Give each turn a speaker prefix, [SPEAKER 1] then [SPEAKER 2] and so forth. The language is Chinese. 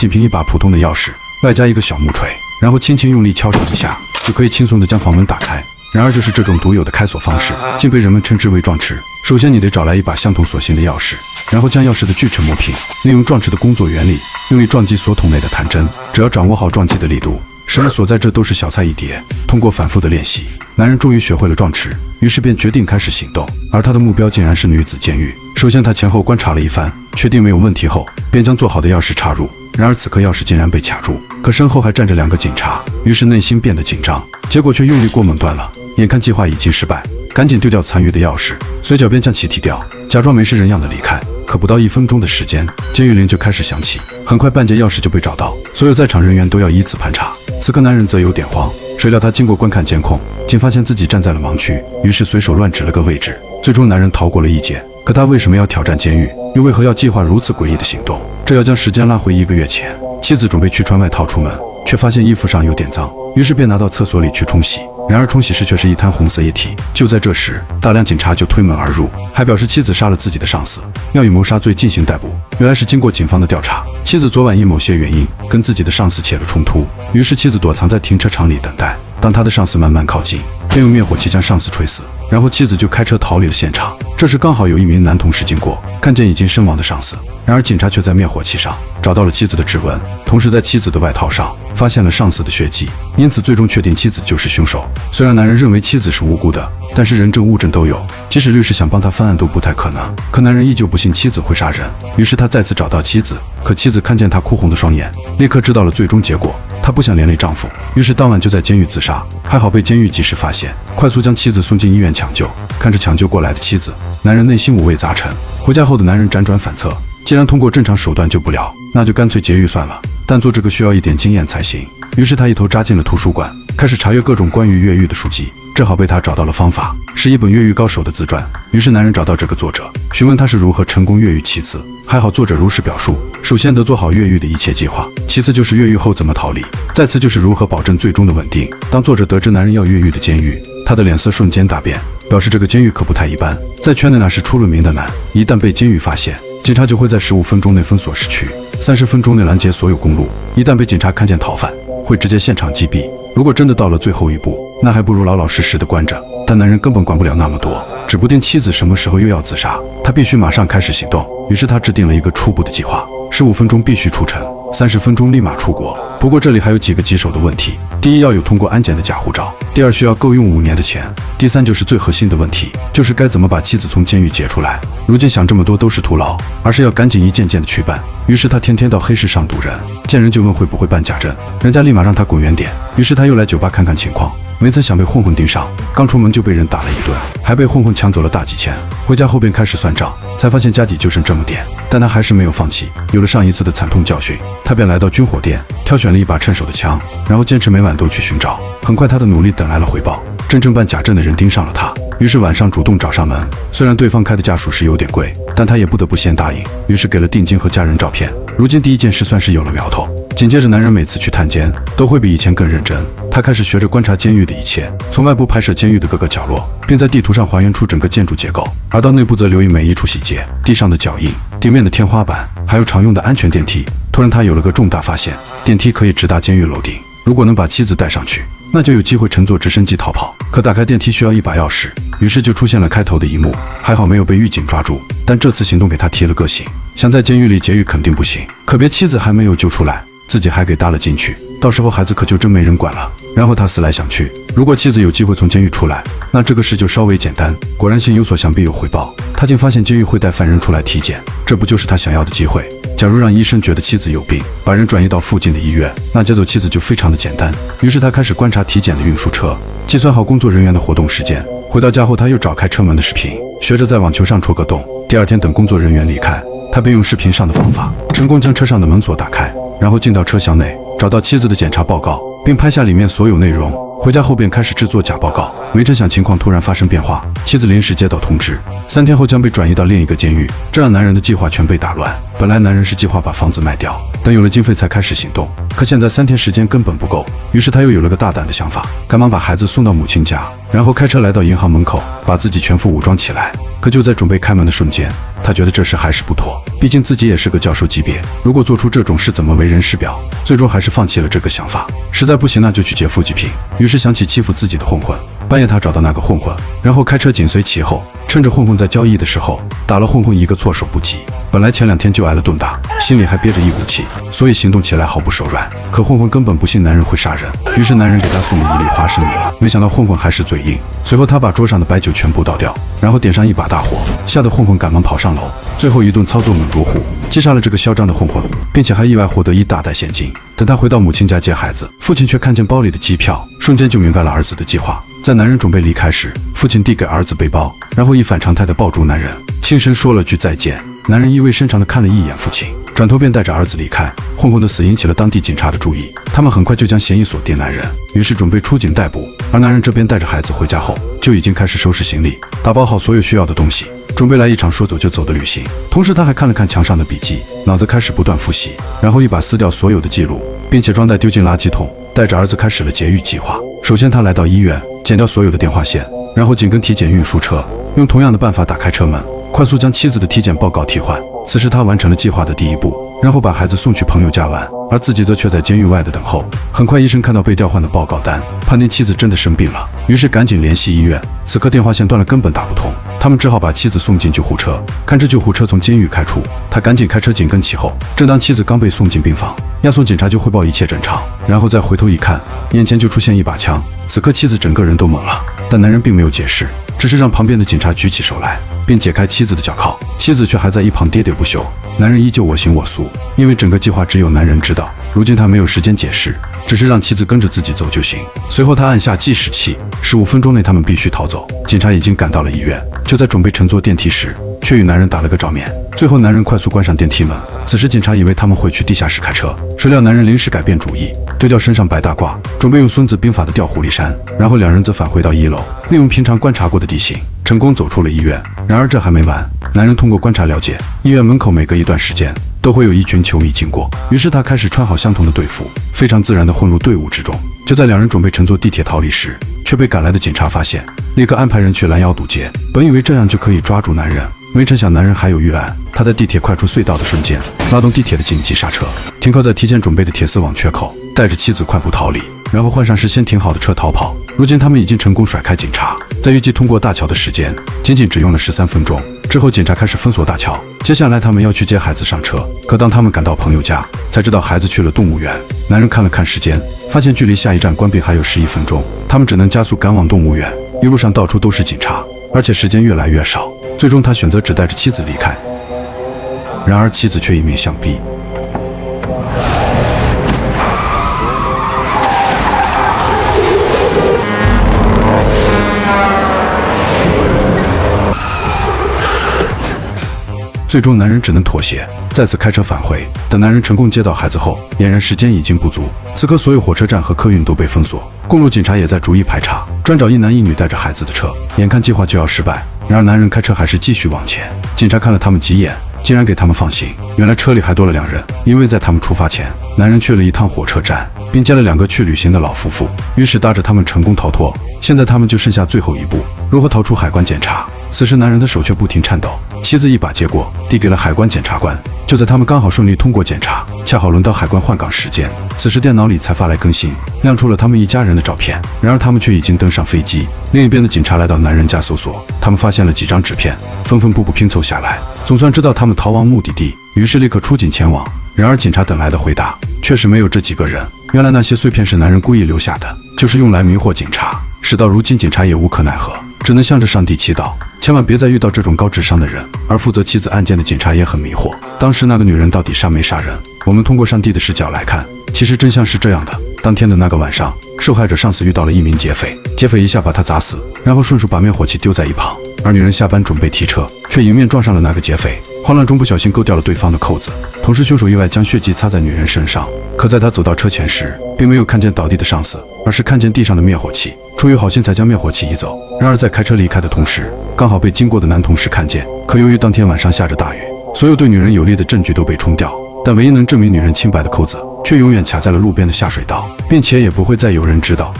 [SPEAKER 1] 仅凭一把普通的钥匙，外加一个小木锤，然后轻轻用力敲上一下，就可以轻松地将房门打开。然而就是这种独有的开锁方式，竟被人们称之为撞匙。首先你得找来一把相同锁芯的钥匙，然后将钥匙的锯齿磨平，利用撞匙的工作原理，用力撞击锁筒内的弹针。只要掌握好撞击的力度，什么所在这都是小菜一碟。通过反复的练习，男人终于学会了撞匙，于是便决定开始行动。而他的目标竟然是女子监狱。首先他前后观察了一番，确定没有问题后，便将做好的钥匙插入。然而此刻钥匙竟然被卡住，可身后还站着2个警察，于是内心变得紧张，结果却用力过猛断了。眼看计划已经失败，赶紧丢掉残余的钥匙，随脚便将其踢掉，假装没事人样的离开。可不到1分钟的时间，监狱铃就开始响起，很快半截钥匙就被找到，所有在场人员都要依次盘查。此刻男人则有点慌，谁料他经过观看监控，竟发现自己站在了盲区，于是随手乱指了个位置。最终男人逃过了一劫。可他为什么要挑战监狱？又为何要计划如此诡异的行动？这要将时间拉回1个月前，妻子准备去穿外套出门，却发现衣服上有点脏，于是便拿到厕所里去冲洗。然而冲洗时却是一滩红色液体。就在这时，大量警察就推门而入，还表示妻子杀了自己的上司，要以谋杀罪进行逮捕。原来是经过警方的调查，妻子昨晚因某些原因跟自己的上司起了冲突，于是妻子躲藏在停车场里等待。当他的上司慢慢靠近，便用灭火器将上司锤死，然后妻子就开车逃离了现场。这时刚好有一名男同事经过，看见已经身亡的上司，然而警察却在灭火器上找到了妻子的指纹，同时在妻子的外套上发现了上司的血迹，因此最终确定妻子就是凶手。虽然男人认为妻子是无辜的，但是人证物证都有，即使律师想帮他翻案都不太可能。可男人依旧不信妻子会杀人，于是他再次找到妻子，可妻子看见他哭红的双眼，立刻知道了最终结果。她不想连累丈夫，于是当晚就在监狱自杀。还好被监狱及时发现，快速将妻子送进医院抢救。看着抢救过来的妻子，男人内心五味杂陈。回家后的男人辗转反侧，既然通过正常手段救不了，那就干脆劫狱算了。但做这个需要一点经验才行。于是他一头扎进了图书馆，开始查阅各种关于越狱的书籍。正好被他找到了方法，是一本越狱高手的自传。于是男人找到这个作者，询问他是如何成功越狱妻子。还好作者如实表述，首先得做好越狱的一切计划，其次就是越狱后怎么逃离，再次就是如何保证最终的稳定。当作者得知男人要越狱的监狱，他的脸色瞬间大变，表示这个监狱可不太一般，在圈内那是出了名的难，一旦被监狱发现，警察就会在15分钟内封锁市区，30分钟内拦截所有公路，一旦被警察看见逃犯，会直接现场击毙。如果真的到了最后一步，那还不如老老实实的关着。但男人根本管不了那么多，指不定妻子什么时候又要自杀，他必须马上开始行动。于是他制定了一个初步的计划，15分钟必须出城，30分钟立马出国。不过这里还有几个棘手的问题：第一，要有通过安检的假护照；第二，需要够用5年的钱；第三，就是最核心的问题，就是该怎么把妻子从监狱解出来。如今想这么多都是徒劳，而是要赶紧一件件的去办。于是他天天到黑市上堵人，见人就问会不会办假证，人家立马让他滚远点。于是他又来酒吧看看情况，没曾想被混混盯上，刚出门就被人打了一顿，还被混混抢走了大几千。回家后便开始算账，才发现家底就剩这么点，但他还是没有放弃。有了上一次的惨痛教训，他便来到军火店，挑选了一把趁手的枪，然后坚持每晚都去寻找。很快他的努力等来了回报，真正办假证的人盯上了他，于是晚上主动找上门。虽然对方开的价属实有点贵，但他也不得不先答应，于是给了定金和家人照片。如今第一件事算是有了苗头。紧接着男人每次去探监都会比以前更认真，他开始学着观察监狱的一切，从外部拍摄监狱的各个角落，并在地图上还原出整个建筑结构，而到内部则留意每一处细节，地上的脚印，地面的天花板，还有常用的安全电梯。突然他有了个重大发现，电梯可以直达监狱楼顶，如果能把妻子带上去，那就有机会乘坐直升机逃跑。可打开电梯需要一把钥匙，于是就出现了开头的一幕。还好没有被狱警抓住，但这次行动给他提了个醒，想在监狱里劫狱肯定不行，可别妻子还没有救出来，自己还给搭了进去，到时候孩子可就真没人管了。然后他思来想去，如果妻子有机会从监狱出来，那这个事就稍微简单。果然心有所想必有回报，他竟发现监狱会带犯人出来体检，这不就是他想要的机会？假如让医生觉得妻子有病，把人转移到附近的医院，那接走妻子就非常的简单。于是他开始观察体检的运输车，计算好工作人员的活动时间。回到家后，他又找开车门的视频，学着在网球上戳个洞。第二天等工作人员离开，他便用视频上的方法，成功将车上的门锁打开，然后进到车厢内，找到妻子的检查报告，并拍下里面所有内容。回家后便开始制作假报告，没成想情况突然发生变化，妻子临时接到通知，3天后将被转移到另一个监狱，这让男人的计划全被打乱。本来男人是计划把房子卖掉，等有了经费才开始行动，可现在3天时间根本不够，于是他又有了个大胆的想法，赶忙把孩子送到母亲家，然后开车来到银行门口，把自己全副武装起来。可就在准备开门的瞬间，他觉得这事还是不妥，毕竟自己也是个教授级别，如果做出这种事怎么为人师表？最终还是放弃了这个想法，实在不行那就去劫富济贫。于是想起欺负自己的混混，半夜他找到那个混混，然后开车紧随其后，趁着混混在交易的时候，打了混混一个措手不及。本来前2天就挨了顿打，心里还憋着一股气，所以行动起来毫不手软。可混混根本不信男人会杀人，于是男人给他送了1粒花生米，没想到混混还是嘴硬。随后他把桌上的白酒全部倒掉，然后点上一把大火，吓得混混赶忙跑上楼，最后一顿操作猛如虎，击杀了这个嚣张的混混，并且还意外获得1大袋现金。等他回到母亲家接孩子，父亲却看见包里的机票，瞬间就明白了儿子的计划。在男人准备离开时，父亲递给儿子背包，然后一反常态地抱住男人，轻声说了句再见。男人意味深长地看了一眼父亲，转头便带着儿子离开。混混的死引起了当地警察的注意，他们很快就将嫌疑锁定男人，于是准备出警逮捕。而男人这边带着孩子回家后，就已经开始收拾行李，打包好所有需要的东西，准备来一场说走就走的旅行。同时他还看了看墙上的笔记，脑子开始不断复习，然后一把撕掉所有的记录，并且装袋丢进垃圾桶，带着儿子开始了劫狱计划。首先他来到医院，剪掉所有的电话线，然后紧跟体检运输车，用同样的办法打开车门，快速将妻子的体检报告替换。此时他完成了计划的第一步，然后把孩子送去朋友家玩，而自己则却在监狱外的等候。很快医生看到被调换的报告单，判定妻子真的生病了，于是赶紧联系医院。此刻电话线断了，根本打不通，他们只好把妻子送进救护车。看着救护车从监狱开出，他赶紧开车紧跟其后。正当妻子刚被送进病房，押送警察就汇报一切正常，然后再回头一看，眼前就出现一把枪。此刻妻子整个人都懵了，但男人并没有解释，只是让旁边的警察举起手来，并解开妻子的脚铐。妻子却还在一旁喋喋不休，男人依旧我行我素，因为整个计划只有男人知道。如今他没有时间解释，只是让妻子跟着自己走就行。随后他按下计时器，15分钟内他们必须逃走。警察已经赶到了医院，就在准备乘坐电梯时，却与男人打了个照面。最后男人快速关上电梯门，此时警察以为他们会去地下室开车，谁料男人临时改变主意，丢掉身上白大褂，准备用孙子兵法的调虎离山。然后两人则返回到1楼，利用平常观察过的地形，成功走出了医院。然而这还没完，男人通过观察了解，医院门口每隔一段时间都会有一群球迷经过，于是他开始穿好相同的队服，非常自然地混入队伍之中。就在两人准备乘坐地铁逃离时，却被赶来的警察发现，立刻安排人去拦腰堵截。本以为这样就可以抓住男人，没成想男人还有预案。他在地铁快出隧道的瞬间，拉动地铁的紧急刹车，停靠在提前准备的铁丝网缺口，带着妻子快步逃离，然后换上事先停好的车逃跑。如今他们已经成功甩开警察，在预计通过大桥的时间仅仅只用了13分钟。之后警察开始封锁大桥，接下来他们要去接孩子上车。可当他们赶到朋友家，才知道孩子去了动物园。男人看了看时间，发现距离下一站关闭还有11分钟，他们只能加速赶往动物园。一路上到处都是警察，而且时间越来越少，最终他选择只带着妻子离开。然而妻子却一命相逼。最终男人只能妥协，再次开车返回。等男人成功接到孩子后，俨然时间已经不足。此刻所有火车站和客运都被封锁，公路警察也在逐一排查，专找一男一女带着孩子的车。眼看计划就要失败，然而男人开车还是继续往前。警察看了他们几眼，竟然给他们放行。原来车里还多了2人，因为在他们出发前，男人去了一趟火车站，并接了2个去旅行的老夫妇，于是搭着他们成功逃脱。现在他们就剩下最后一步，如何逃出海关检查。此时男人的手却不停颤抖，妻子一把接过，递给了海关检察官。就在他们刚好顺利通过检查，恰好轮到海关换岗时间。此时电脑里才发来更新，亮出了他们一家人的照片。然而他们却已经登上飞机。另一边的警察来到男人家搜索，他们发现了几张纸片，缝缝补补拼凑下来，总算知道他们逃亡目的地，于是立刻出警前往。然而警察等来的回答确实没有这几个人。原来那些碎片是男人故意留下的，就是用来迷惑警察。事到如今，警察也无可奈何，只能向着上帝祈祷，千万别再遇到这种高智商的人。而负责妻子案件的警察也很迷惑，当时那个女人到底杀没杀人？我们通过上帝的视角来看，其实真相是这样的。当天的那个晚上，受害者上司遇到了一名劫匪，劫匪一下把他砸死，然后顺手把灭火器丢在一旁。而女人下班准备提车，却迎面撞上了那个劫匪，慌乱中不小心勾掉了对方的扣子，同时凶手意外将血迹擦在女人身上。可在他走到车前时，并没有看见倒地的上司，而是看见地上的灭火器，出于好心才将灭火器移走。然而在开车离开的同时，刚好被经过的男同事看见。可由于当天晚上下着大雨，所有对女人有利的证据都被冲掉，但唯一能证明女人清白的扣子却永远卡在了路边的下水道，并且也不会再有人知道。